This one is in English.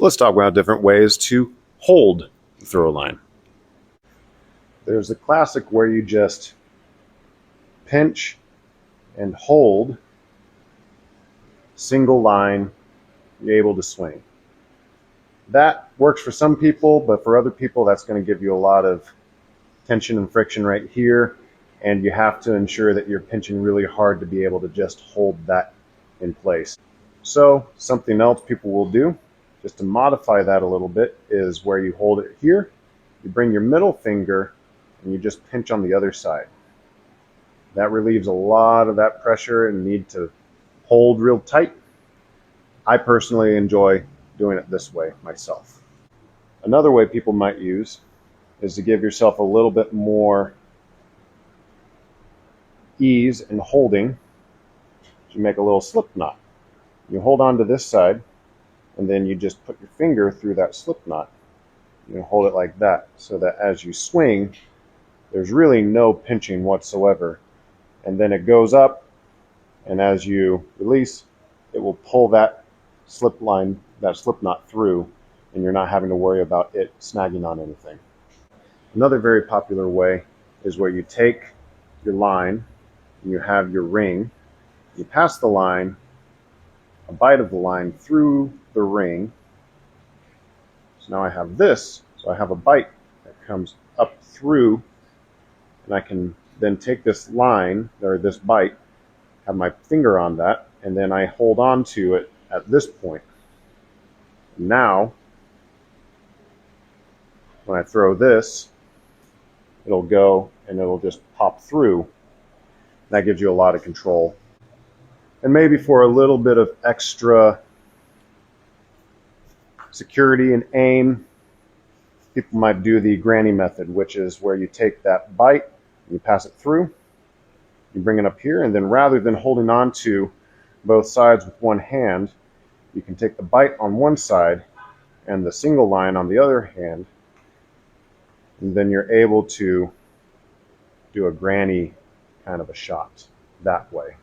So let's talk about different ways to hold the throw line. There's the classic where you just pinch and hold, single line, you're able to swing. That works for some people, but for other people that's going to give you a lot of tension and friction right here, and you have to ensure that you're pinching really hard to be able to just hold that in place. So something else people will do, just to modify that a little bit, is where you hold it here, you bring your middle finger and you just pinch on the other side. That relieves a lot of that pressure and need to hold real tight. I personally enjoy doing it this way myself. Another way people might use is to give yourself a little bit more ease in holding. You make a little slip knot. You hold on to this side and then you just put your finger through that slip knot. You hold it like that so that as you swing, there's really no pinching whatsoever. And then it goes up, and as you release, it will pull that slip knot through, and you're not having to worry about it snagging on anything. Another very popular way is where you take your line and you have your ring, you pass the line, a bite of the line through the ring. So now I have this, so I have a bite that comes up through, and I can then take this line, or this bite, have my finger on that, and then I hold on to it at this point. Now, when I throw this, it'll go and it'll just pop through. That gives you a lot of control. And maybe for a little bit of extra security and aim, people might do the granny method, which is where you take that bite, you pass it through, you bring it up here, and then rather than holding on to both sides with one hand, you can take the bite on one side and the single line on the other hand, and then you're able to do a granny kind of a shot that way.